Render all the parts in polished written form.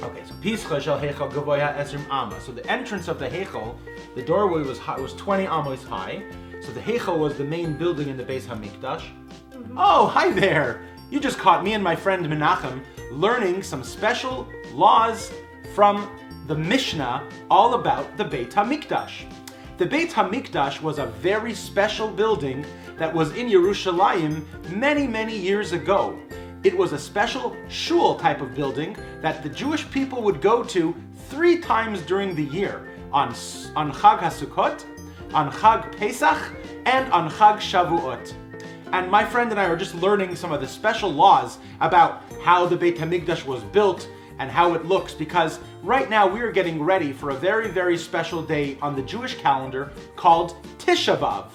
Okay, so Pischa shel Heichal Gavoya Esrim Amma. So the entrance of the Heichal, the doorway was 20 amos high. So the Heichal was the main building in the Beit HaMikdash. Oh, hi there! You just caught me and my friend Menachem learning some special laws from the Mishnah all about the Beit HaMikdash. The Beit HaMikdash was a very special building that was in Yerushalayim many, many years ago. It was a special shul type of building that the Jewish people would go to 3 times during the year, on Chag HaSukkot, on Chag Pesach, and on Chag Shavuot. And my friend and I are just learning some of the special laws about how the Beit HaMikdash was built and how it looks, because right now we are getting ready for a very, very special day on the Jewish calendar called Tisha B'Av.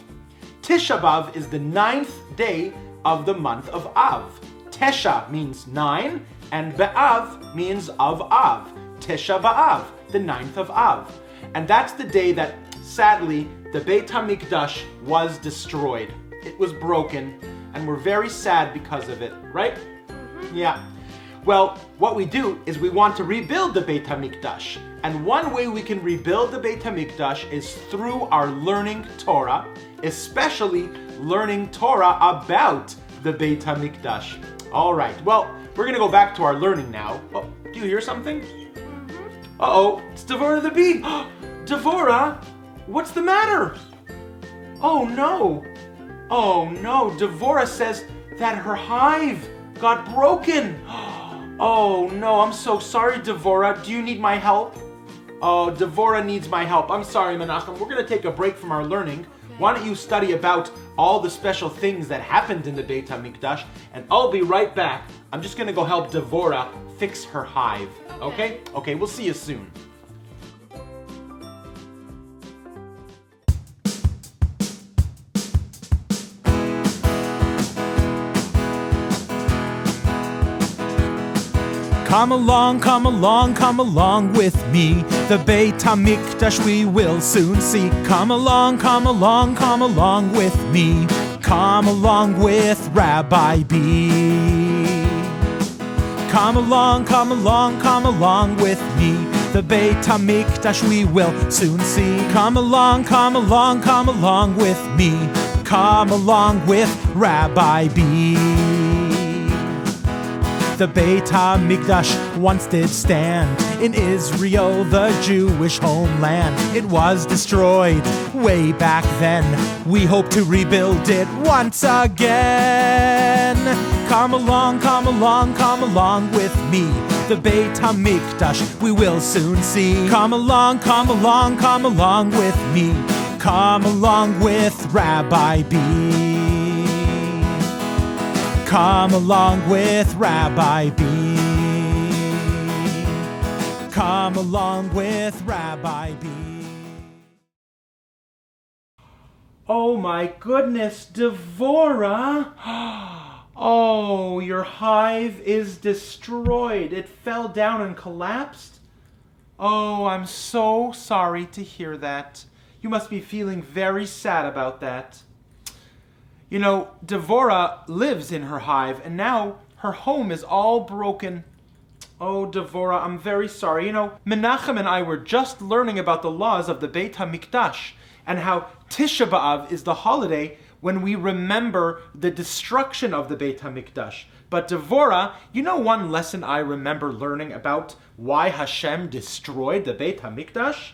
Tisha B'Av is the 9th day of the month of Av. Tesha means 9, and B'Av means of Av. Tisha B'Av, the 9th of Av. And that's the day that, sadly, the Beit HaMikdash was destroyed. It was broken, and we're very sad because of it, right? Yeah. Well, what we do is we want to rebuild the Beit HaMikdash. And one way we can rebuild the Beit HaMikdash is through our learning Torah, especially learning Torah about the Beit HaMikdash. All right, well, we're going to go back to our learning now. Oh, do you hear something? Uh-oh, it's Devorah the bee. Devorah, what's the matter? Oh no, Devorah says that her hive got broken. Oh no, I'm so sorry, Devorah. Do you need my help? Oh, Devorah needs my help. I'm sorry, Menachem. We're going to take a break from our learning. Why don't you study about all the special things that happened in the Beit HaMikdash, and I'll be right back. I'm just going to go help Devorah fix her hive. Okay? Okay, we'll see you soon. Come along, come along, come along with me. The Beit HaMikdash we will soon see. Come along, come along, come along with me. Come along with Rabbi B. Come along, come along, come along with me. The Beit HaMikdash we will soon see. Come along, come along, come along with me. Come along with Rabbi B. The Beit HaMikdash once did stand in Israel, the Jewish homeland. It was destroyed way back then. We hope to rebuild it once again. Come along, come along, come along with me. The Beit HaMikdash we will soon see. Come along, come along, come along with me. Come along with Rabbi B. Come along with Rabbi B. Come along with Rabbi B. Oh my goodness, Devorah! Oh, your hive is destroyed. It fell down and collapsed. Oh, I'm so sorry to hear that. You must be feeling very sad about that. You know, Devorah lives in her hive, and now her home is all broken. Oh, Devorah, I'm very sorry. You know, Menachem and I were just learning about the laws of the Beit HaMikdash, and how Tisha B'Av is the holiday when we remember the destruction of the Beit HaMikdash. But Devorah, you know one lesson I remember learning about why Hashem destroyed the Beit HaMikdash?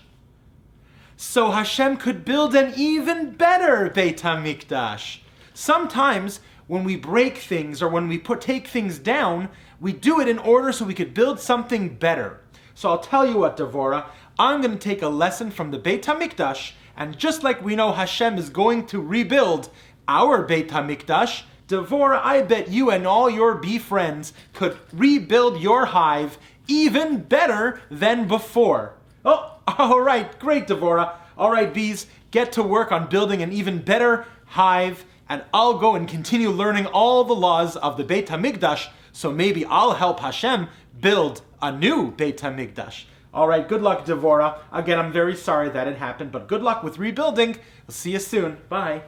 So Hashem could build an even better Beit HaMikdash. Sometimes when we break things or when we take things down, we do it in order so we could build something better. So I'll tell you what, Devorah, I'm going to take a lesson from the Beit HaMikdash, and just like we know Hashem is going to rebuild our Beit HaMikdash, Devorah, I bet you and all your bee friends could rebuild your hive even better than before. Oh, all right, great, Devorah. All right, bees, get to work on building an even better hive, and I'll go and continue learning all the laws of the Beit HaMikdash, so maybe I'll help Hashem build a new Beit HaMikdash. All right, good luck, Devorah. Again, I'm very sorry that it happened, but good luck with rebuilding. We'll see you soon. Bye.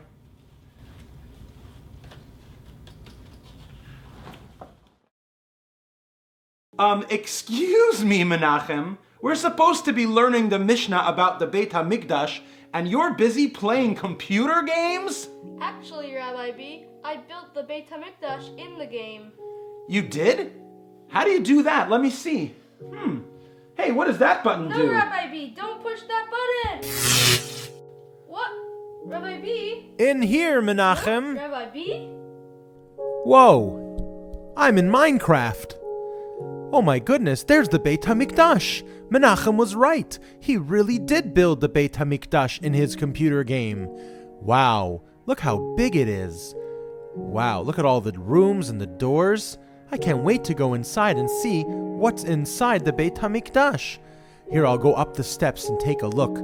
Excuse me, Menachem. We're supposed to be learning the Mishnah about the Beit HaMikdash, and you're busy playing computer games? Actually, Rabbi B, I built the Beit HaMikdash in the game. You did? How do you do that? Let me see. Hey, what does that button do? No, Rabbi B, don't push that button! What? Rabbi B? In here, Menachem. Rabbi B? Whoa. I'm in Minecraft. Oh my goodness, there's the Beit HaMikdash. Menachem was right. He really did build the Beit HaMikdash in his computer game. Wow, look how big it is. Wow, look at all the rooms and the doors. I can't wait to go inside and see what's inside the Beit HaMikdash. Here, I'll go up the steps and take a look.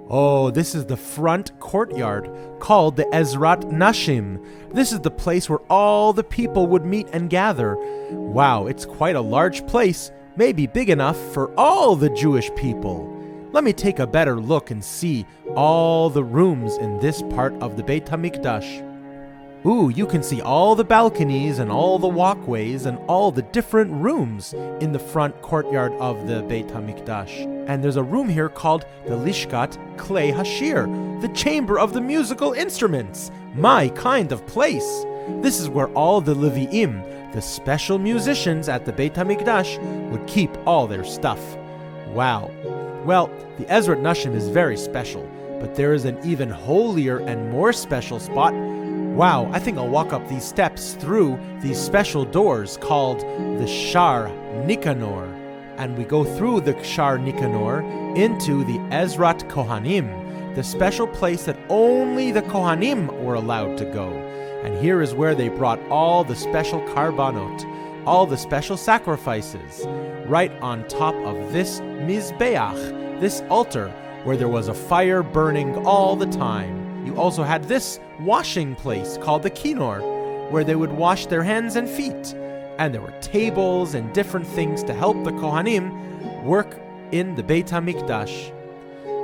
Oh, this is the front courtyard called the Ezrat Nashim. This is the place where all the people would meet and gather. Wow, it's quite a large place, maybe big enough for all the Jewish people. Let me take a better look and see all the rooms in this part of the Beit HaMikdash. Ooh, you can see all the balconies and all the walkways and all the different rooms in the front courtyard of the Beit HaMikdash. And there's a room here called the Lishkat Klei Hashir, the chamber of the musical instruments. My kind of place. This is where all the Levi'im, the special musicians at the Beit HaMikdash, would keep all their stuff. Wow. Well, the Ezrat Nashim is very special, but there is an even holier and more special spot. Wow, I think I'll walk up these steps through these special doors called the Shar Nikanor. And we go through the Shar Nikanor into the Ezrat Kohanim, the special place that only the Kohanim were allowed to go. And here is where they brought all the special karbanot, all the special sacrifices, right on top of this Mizbeach, this altar, where there was a fire burning all the time. You also had this washing place called the Kinor, where they would wash their hands and feet. And there were tables and different things to help the Kohanim work in the Beit HaMikdash.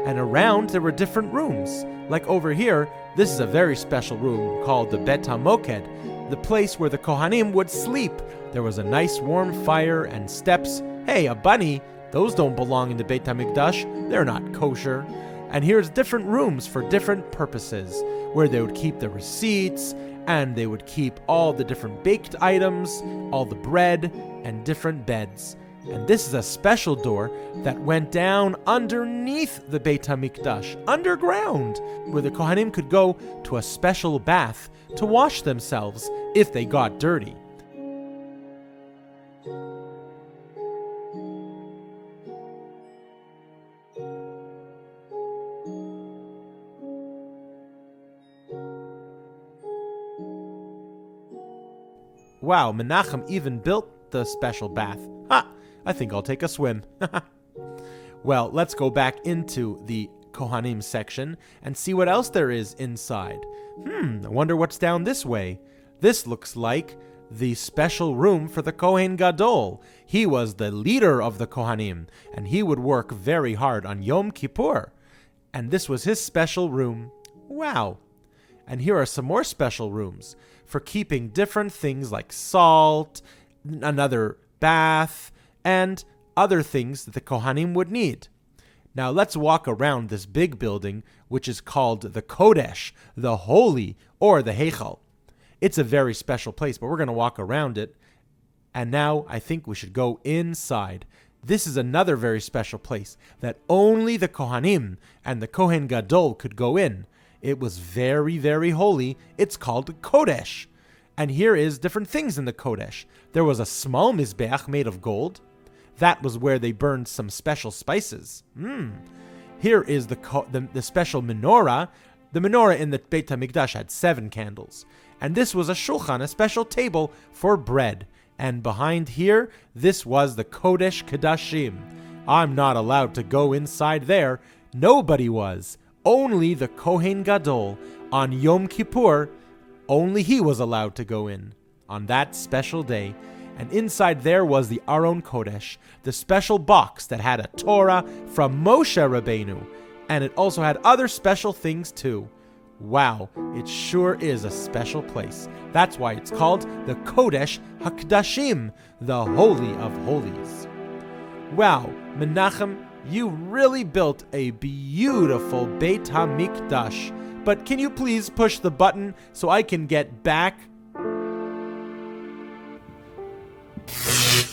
And around there were different rooms. Like over here, this is a very special room called the Bet HaMoked, the place where the Kohanim would sleep. There was a nice warm fire and steps. Hey, a bunny, those don't belong in the Beit HaMikdash. They're not kosher. And here's different rooms for different purposes, where they would keep the receipts, and they would keep all the different baked items, all the bread, and different beds. And this is a special door that went down underneath the Beit HaMikdash, underground, where the Kohanim could go to a special bath to wash themselves if they got dirty. Wow, Menachem even built the special bath. Ha! I think I'll take a swim. Well, let's go back into the Kohanim section and see what else there is inside. I wonder what's down this way. This looks like the special room for the Kohen Gadol. He was the leader of the Kohanim, and he would work very hard on Yom Kippur. And this was his special room. Wow. And here are some more special rooms for keeping different things like salt, another bath, and other things that the Kohanim would need. Now let's walk around this big building, which is called the Kodesh, the Holy, or the Heichal. It's a very special place, but we're going to walk around it. And now I think we should go inside. This is another very special place that only the Kohanim and the Kohen Gadol could go in. It was very, very holy. It's called the Kodesh. And here is different things in the Kodesh. There was a small Mizbeach made of gold. That was where they burned some special spices. Here is the special menorah. The menorah in the Beit HaMikdash had 7 candles. And this was a shulchan, a special table for bread. And behind here, this was the Kodesh Kodashim. I'm not allowed to go inside there. Nobody was. Only the Kohen Gadol on Yom Kippur, only he was allowed to go in on that special day. And inside there was the Aron Kodesh, the special box that had a Torah from Moshe Rabbeinu. And it also had other special things too. Wow, it sure is a special place. That's why it's called the Kodesh HaKdashim, the Holy of Holies. Wow, Menachem, you really built a beautiful Beit HaMikdash. But can you please push the button so I can get back?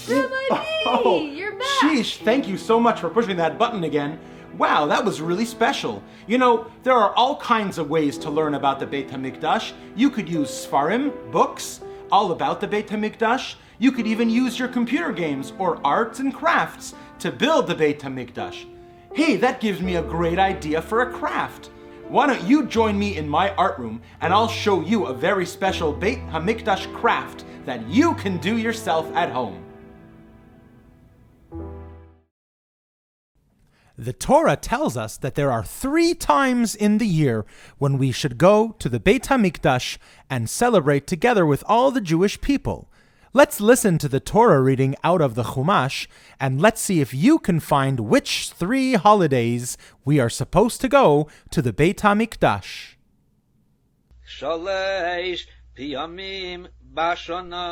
Rabbi B, you're back! Sheesh, thank you so much for pushing that button again. Wow, that was really special. You know, there are all kinds of ways to learn about the Beit HaMikdash. You could use Sfarim, books, all about the Beit HaMikdash. You could even use your computer games or arts and crafts to build the Beit HaMikdash. Hey, that gives me a great idea for a craft. Why don't you join me in my art room and I'll show you a very special Beit HaMikdash craft that you can do yourself at home. The Torah tells us that there are 3 times in the year when we should go to the Beit HaMikdash and celebrate together with all the Jewish people. Let's listen to the Torah reading out of the Chumash, and let's see if you can find which 3 holidays we are supposed to go to the Beit HaMikdash. Shalesh piyamim bashana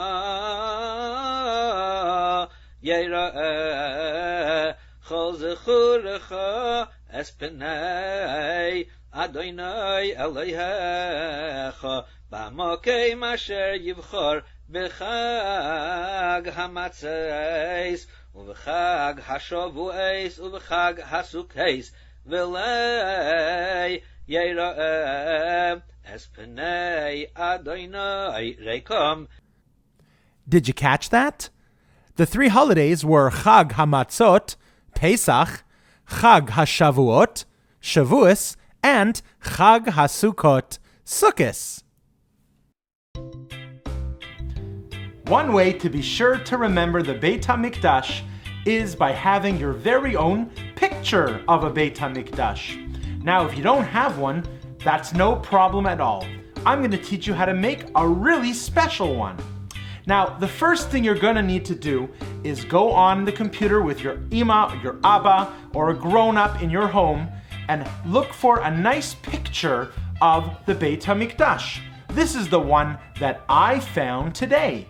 yera'eh chol zechurecha es penei Adonai Elohecha b'makom asher yivchor b'chag hamatzos u'b'chag hashavuos u'b'chag hasukos v'lei yera'eh es penei Adonai rekom. Did you catch that? The 3 holidays were Chag Hamatzot, Pesach, Chag HaShavuot, Shavuos, and Chag HaSukkot, Sukkos. One way to be sure to remember the Beit HaMikdash is by having your very own picture of a Beit HaMikdash. Now, if you don't have one, that's no problem at all. I'm going to teach you how to make a really special one. Now, the first thing you're going to need to do is go on the computer with your Ima, your Abba, or a grown-up in your home and look for a nice picture of the Beit HaMikdash. This is the one that I found today.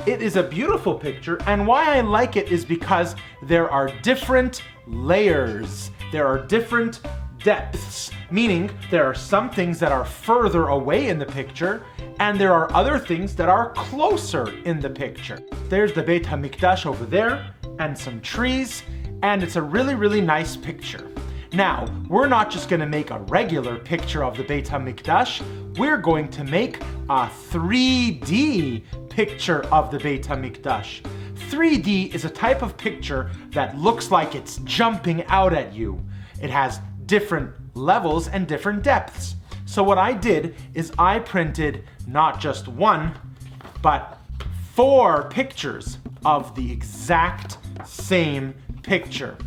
It is a beautiful picture, and why I like it is because there are different layers. There are different depths, meaning there are some things that are further away in the picture, and there are other things that are closer in the picture. There's the Beit HaMikdash over there, and some trees, and it's a really, really nice picture. Now, we're not just going to make a regular picture of the Beit HaMikdash, we're going to make a 3D picture of the Beit HaMikdash. 3D is a type of picture that looks like it's jumping out at you. It has different levels and different depths. So what I did is I printed not just 1, but 4 pictures of the exact same picture.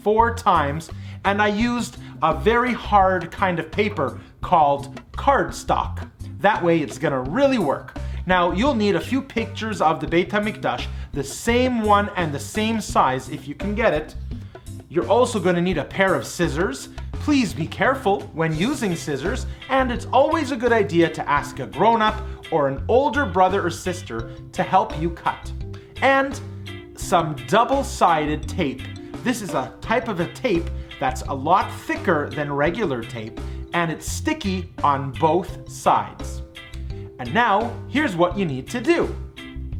4 times, and I used a very hard kind of paper called cardstock. That way it's gonna really work. Now, you'll need a few pictures of the Beit HaMikdash, the same one and the same size if you can get it. You're also going to need a pair of scissors. Please be careful when using scissors, and it's always a good idea to ask a grown-up or an older brother or sister to help you cut. And some double-sided tape. This is a type of a tape that's a lot thicker than regular tape, and it's sticky on both sides. And now, here's what you need to do.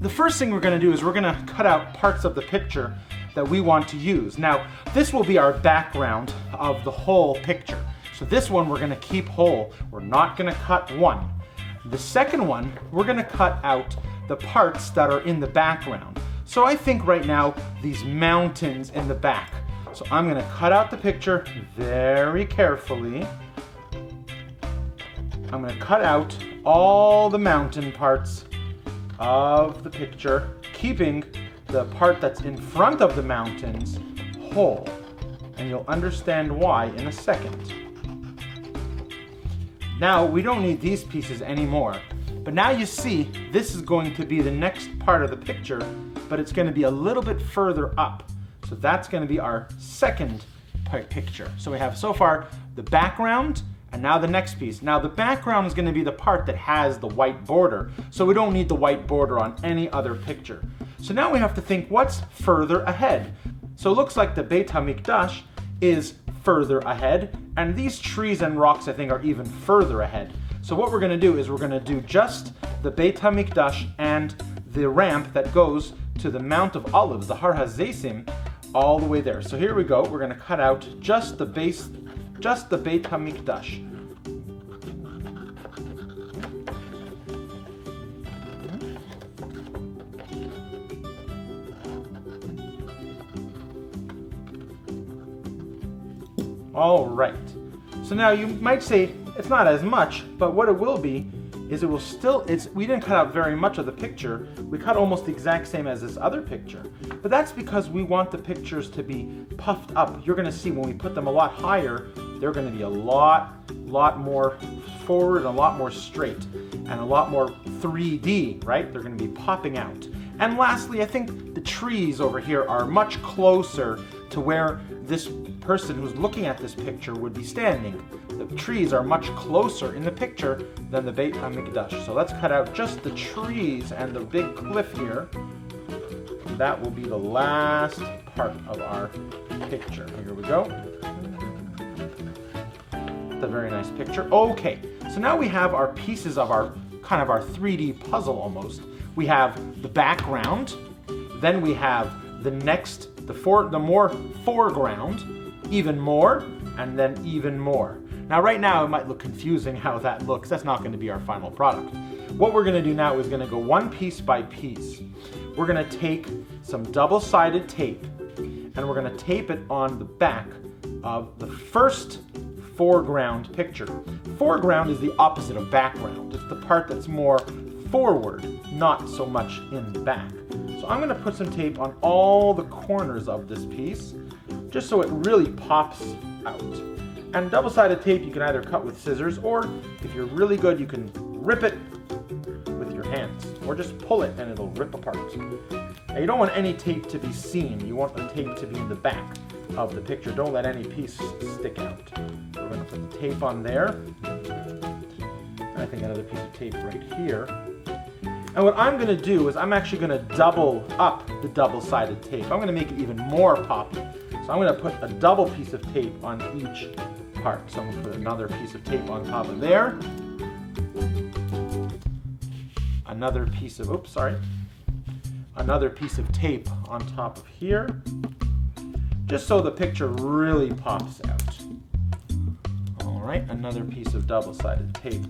The first thing we're going to do is we're going to cut out parts of the picture that we want to use. Now, this will be our background of the whole picture. So this one we're going to keep whole. We're not going to cut one. The second one, we're going to cut out the parts that are in the background. So I think right now, these mountains in the back. So I'm going to cut out the picture very carefully. I'm going to cut out all the mountain parts of the picture, keeping the part that's in front of the mountains whole. And you'll understand why in a second. Now, we don't need these pieces anymore. But now you see, this is going to be the next part of the picture, but it's going to be a little bit further up. So that's going to be our second picture. So we have so far the background And now the next piece. Now the background is going to be the part that has the white border. So we don't need the white border on any other picture. So now we have to think what's further ahead. So it looks like the Beit HaMikdash is further ahead. And these trees and rocks I think are even further ahead. So what we're going to do is we're going to do just the Beit HaMikdash and the ramp that goes to the Mount of Olives, the Har HaZeisim, all the way there. So here we go. We're going to cut out just the Beit HaMikdash. All right. So now you might say it's not as much, but what it will be is it will still, we didn't cut out very much of the picture. We cut almost the exact same as this other picture. But that's because we want the pictures to be puffed up. You're going to see when we put them a lot higher, they're going to be a lot more forward and a lot more straight and a lot more 3D, right? They're going to be popping out. And lastly, I think the trees over here are much closer to where this person who's looking at this picture would be standing. The trees are much closer in the picture than the Beit HaMikdash. So let's cut out just the trees and the big cliff here. That will be the last part of our picture. Here we go. It's a very nice picture. Okay, so now we have our pieces of our kind of our 3D puzzle almost. We have the background, then we have the more foreground, even more, and then even more. Now right now it might look confusing how that looks. That's not going to be our final product. What we're going to do now is going to go one piece by piece. We're going to take some double-sided tape and we're going to tape it on the back of the first foreground picture. Foreground is the opposite of background. It's the part that's more forward, not so much in the back. So I'm going to put some tape on all the corners of this piece just so it really pops out. And double-sided tape you can either cut with scissors, or if you're really good you can rip it with your hands, or just pull it and it'll rip apart. Now you don't want any tape to be seen. You want the tape to be in the back of the picture. Don't let any piece stick out. So we're going to put the tape on there. And I think another piece of tape right here. And what I'm going to do is I'm actually going to double up the double-sided tape. I'm going to make it even more poppy. So I'm going to put a double piece of tape on each part. So I'm going to put another piece of tape on top of there. Another piece of, another piece of tape on top of here. Just so the picture really pops out. All right, another piece of double-sided tape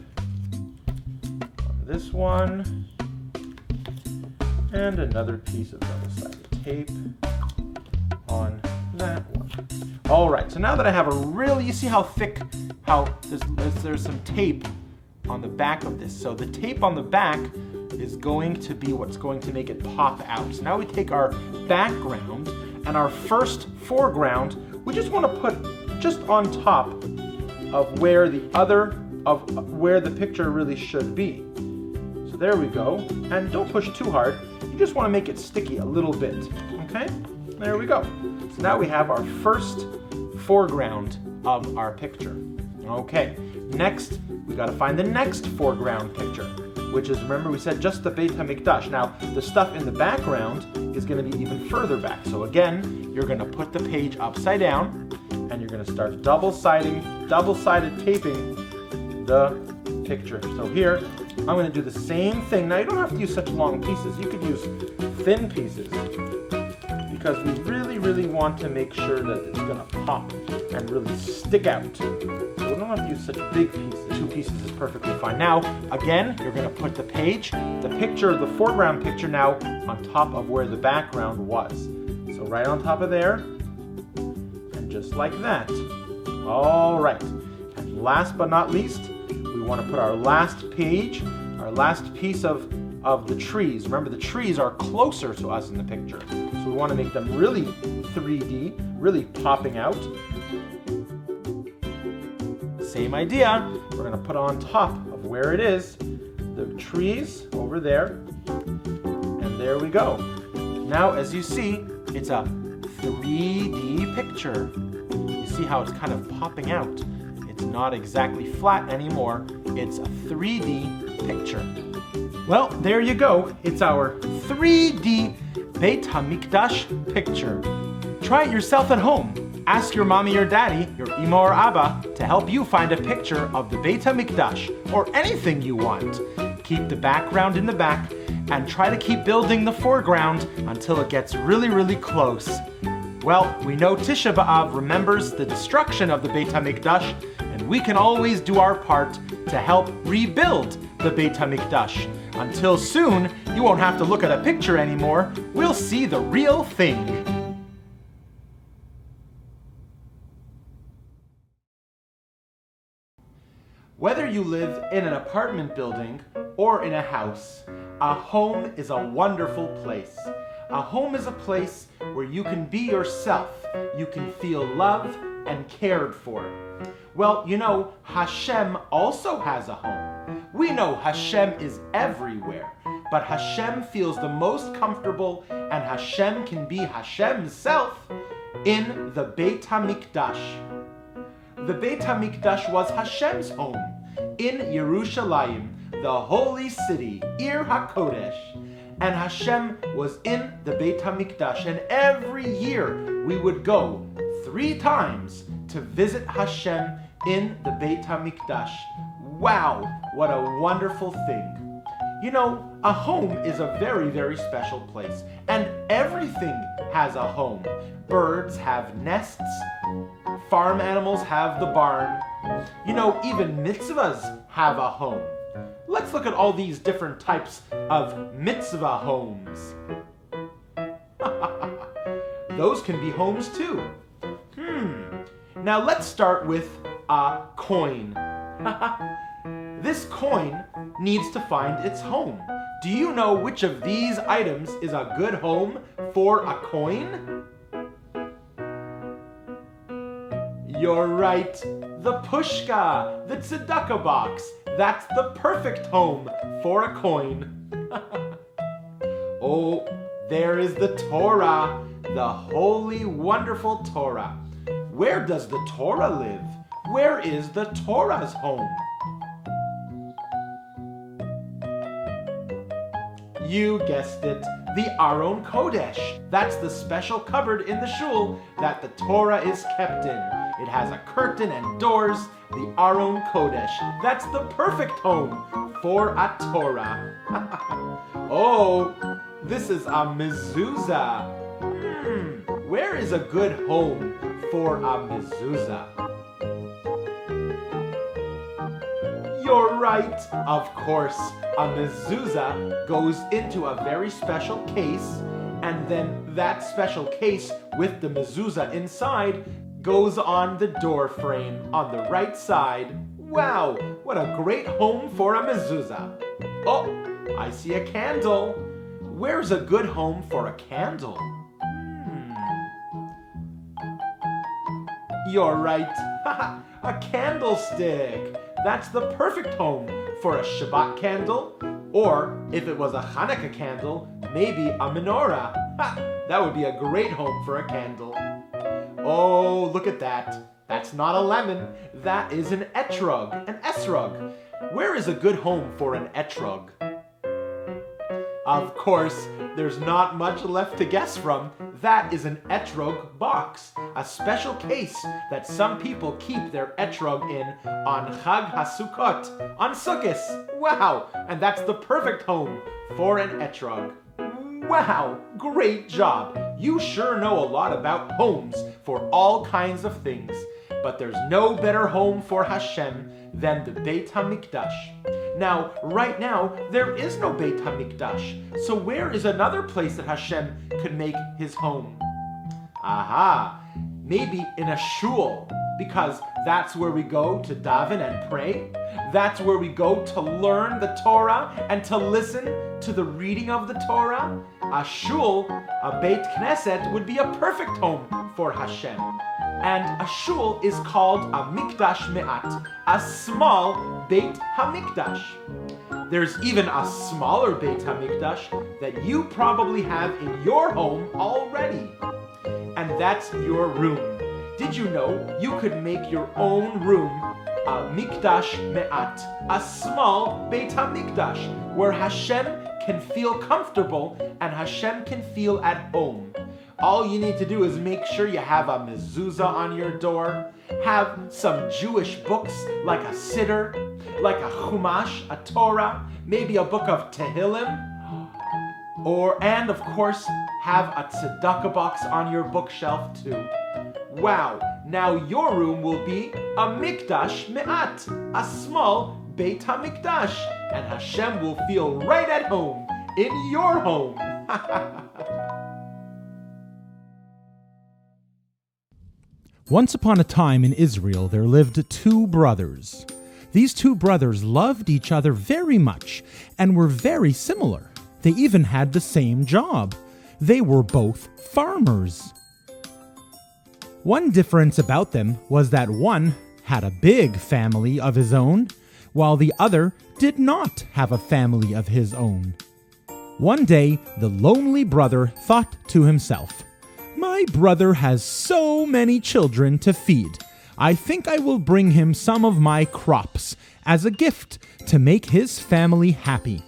on this one. And another piece of double-sided tape on that one. All right, so now that I have a really, you see how thick, there's some tape on the back of this. So the tape on the back is going to be what's going to make it pop out. So now we take our background and our first foreground, we just want to put just on top of where where the picture really should be. So there we go. And don't push too hard. You just want to make it sticky a little bit. Okay? There we go. So now we have our first foreground of our picture. Okay. Next, we got to find the next foreground picture, which is, remember we said just the Beit HaMikdash. Now, the stuff in the background is going to be even further back. So again, you're going to put the page upside down and you're going to start double-sided taping the picture. So here, I'm going to do the same thing. Now, you don't have to use such long pieces. You could use thin pieces because we really want to make sure that it's going to pop and really stick out. So we don't have to use such big pieces. 2 pieces is perfectly fine. Now, again, you're going to put the the foreground picture now on top of where the background was. So right on top of there, and just like that. All right. And last but not least, we want to put our last page, our last piece of the trees. Remember, the trees are closer to us in the picture. So we want to make them really 3D, really popping out. Same idea. We're going to put on top of where it is, the trees over there. And there we go. Now, as you see, it's a 3D picture. You see how it's kind of popping out. It's not exactly flat anymore. It's a 3D picture. Well, there you go. It's our 3D Beit HaMikdash picture. Try it yourself at home. Ask your mommy or daddy, your ima or abba, to help you find a picture of the Beit HaMikdash or anything you want. Keep the background in the back and try to keep building the foreground until it gets really, really close. Well, we know Tisha B'Av remembers the destruction of the Beit HaMikdash, and we can always do our part to help rebuild the Beit HaMikdash. Until soon, you won't have to look at a picture anymore. We'll see the real thing. Whether you live in an apartment building or in a house, a home is a wonderful place. A home is a place where you can be yourself. You can feel loved and cared for. Well, you know, Hashem also has a home. We know Hashem is everywhere, but Hashem feels the most comfortable and Hashem can be Hashem's self in the Beit HaMikdash. The Beit HaMikdash was Hashem's home in Yerushalayim, the holy city, Ir HaKodesh. And Hashem was in the Beit HaMikdash, and every year we would go 3 times to visit Hashem in the Beit HaMikdash. Wow, what a wonderful thing. You know, a home is a very, very special place, and everything has a home. Birds have nests, farm animals have the barn. You know, even mitzvahs have a home. Let's look at all these different types of mitzvah homes. Those can be homes too. Now let's start with a coin. This coin needs to find its home. Do you know which of these items is a good home for a coin? You're right, the pushka, the tzedakah box. That's the perfect home for a coin. Oh, there is the Torah, the holy, wonderful Torah. Where does the Torah live? Where is the Torah's home? You guessed it, the Aron Kodesh. That's the special cupboard in the shul that the Torah is kept in. It has a curtain and doors, the Aron Kodesh. That's the perfect home for a Torah. Oh, this is a mezuzah. Where is a good home for a mezuzah? You're right, of course. A mezuzah goes into a very special case, and then that special case with the mezuzah inside goes on the door frame on the right side. Wow, what a great home for a mezuzah. Oh, I see a candle. Where's a good home for a candle? You're right, a candlestick. That's the perfect home for a Shabbat candle, or if it was a Hanukkah candle, maybe a menorah. That would be a great home for a candle. Oh, look at that. That's not a lemon. That is an etrog, an esrog. Where is a good home for an etrog? Of course, there's not much left to guess from. That is an etrog box, a special case that some people keep their etrog in on Chag HaSukkot, on Sukkot. Wow, and that's the perfect home for an etrog. Wow, great job. You sure know a lot about homes for all kinds of things, but there's no better home for Hashem than the Beit HaMikdash. Now, right now, there is no Beit HaMikdash, so where is another place that Hashem could make his home? Aha, maybe in a shul, because that's where we go to daven and pray. That's where we go to learn the Torah and to listen to the reading of the Torah. A shul, a Beit Knesset, would be a perfect home for Hashem. And a shul is called a Mikdash Me'at, a small Beit HaMikdash. There's even a smaller Beit HaMikdash that you probably have in your home already. And that's your room. Did you know you could make your own room a Mikdash me'at, a small Beit HaMikdash, where Hashem can feel comfortable and Hashem can feel at home. All you need to do is make sure you have a mezuzah on your door, have some Jewish books like a Siddur, like a Chumash, a Torah, maybe a book of Tehillim, and of course, have a tzedakah box on your bookshelf too. Wow, now your room will be a Mikdash Me'at, a small Beit HaMikdash, and Hashem will feel right at home in your home. Once upon a time in Israel, there lived two brothers. These two brothers loved each other very much and were very similar. They even had the same job. They were both farmers. One difference about them was that one had a big family of his own, while the other did not have a family of his own. One day, the lonely brother thought to himself, "My brother has so many children to feed. I think I will bring him some of my crops as a gift to make his family happy."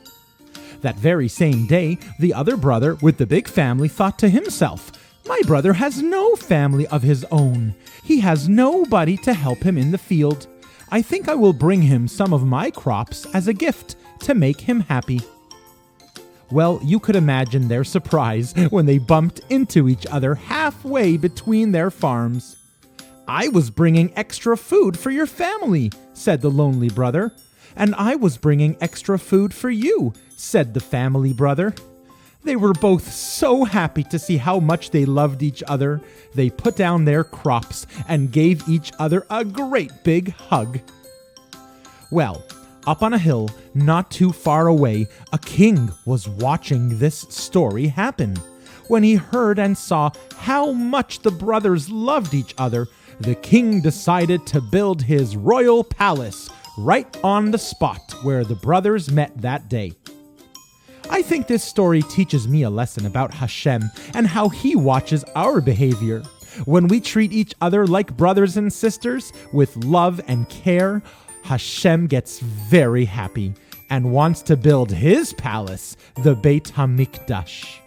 That very same day, the other brother with the big family thought to himself, "My brother has no family of his own. He has nobody to help him in the field. I think I will bring him some of my crops as a gift to make him happy." Well, you could imagine their surprise when they bumped into each other halfway between their farms. "I was bringing extra food for your family," said the lonely brother. "And I was bringing extra food for you," said the family brother. They were both so happy to see how much they loved each other. They put down their crops and gave each other a great big hug. Well, up on a hill, not too far away, a king was watching this story happen. When he heard and saw how much the brothers loved each other, the king decided to build his royal palace right on the spot where the brothers met that day. I think this story teaches me a lesson about Hashem and how He watches our behavior. When we treat each other like brothers and sisters with love and care, Hashem gets very happy and wants to build His palace, the Beit HaMikdash.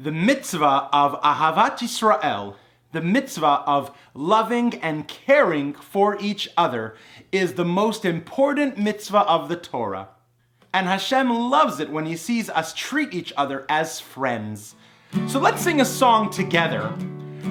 The mitzvah of Ahavat Yisrael, the mitzvah of loving and caring for each other, is the most important mitzvah of the Torah. And Hashem loves it when He sees us treat each other as friends. So let's sing a song together.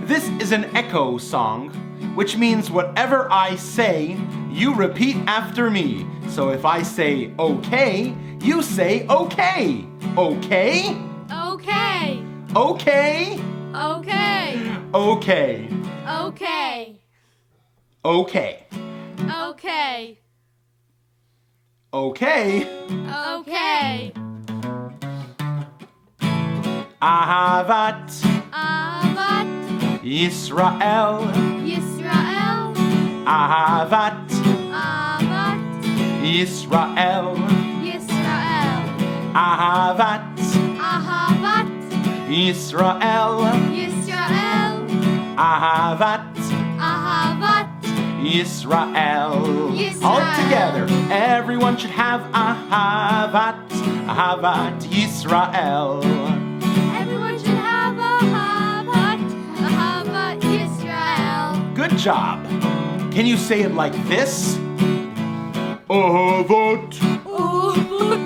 This is an echo song, which means whatever I say, you repeat after me. So if I say okay, you say okay. Okay? Okay. Okay? Okay. Okay. Okay. Okay. Okay. Okay. Okay. Ahavat Ahavat Yisrael. Yisrael. Ahavat Ahavat Yisrael. Yisrael. Ahavat Ahavat Yisrael. Yisrael. Ahavat Ahavat Yisrael. Yisrael. All together. Everyone should have Ahavat Yisrael. Everyone should have Ahavat Yisrael. Good job. Can you say it like this? Ahavat Ahavat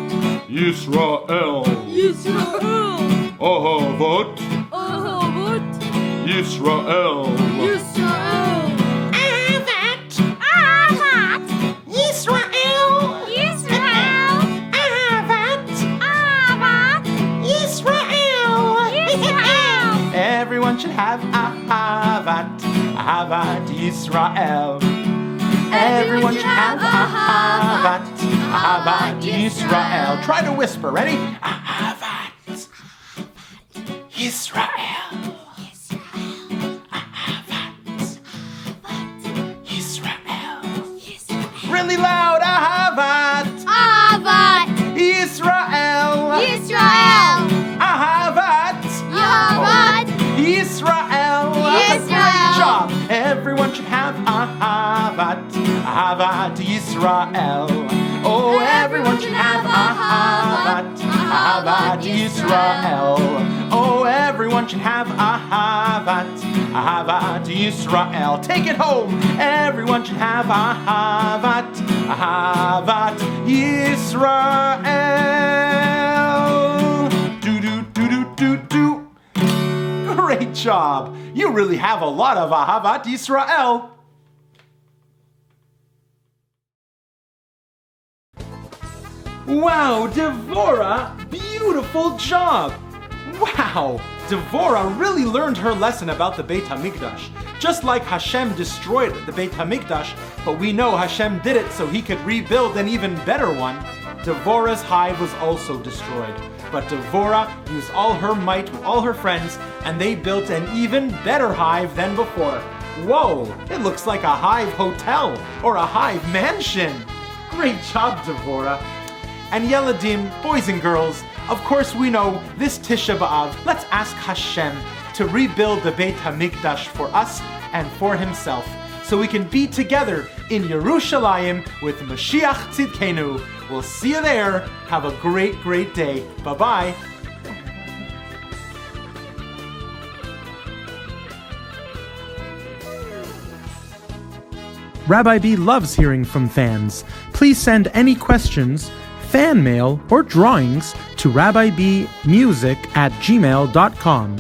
Yisrael. Yisrael. Ahavat Ahavat Yisrael. Yisrael. Ahavat Ahavat Yisrael. Yisrael. Ahavat Ahavat Yisrael. Yisrael. Everyone should have Ahavat Yisrael. Everyone should have Ahavat Yisrael. Try to whisper. Ready? Ahavat Yisrael. Ahavat Yisrael. Really loud. Ahavat Ahavat Yisrael. Yisrael. Ahavat Ahavat Yisrael. Yisrael. should have Ahavat Yisrael. Oh, everyone should have Ahavat Yisrael. Oh, everyone should have Ahavat Yisrael. Take it home. Everyone should have Ahavat Yisrael. Do. Great job. You really have a lot of Ahavat Yisrael. Wow, Devorah, beautiful job! Wow, Devorah really learned her lesson about the Beit HaMikdash. Just like Hashem destroyed the Beit HaMikdash, but we know Hashem did it so he could rebuild an even better one. Devorah's hive was also destroyed, but Devorah used all her might with all her friends, and they built an even better hive than before. Whoa, it looks like a hive hotel or a hive mansion. Great job, Devorah. And Yeladim, boys and girls, of course we know this Tisha B'Av, let's ask Hashem to rebuild the Beit HaMikdash for us and for himself, so we can be together in Yerushalayim with Mashiach Tzidkenu. We'll see you there. Have a great, great day. Bye-bye. Rabbi B loves hearing from fans. Please send any questions, fan mail, or drawings to rabbibmusic@gmail.com.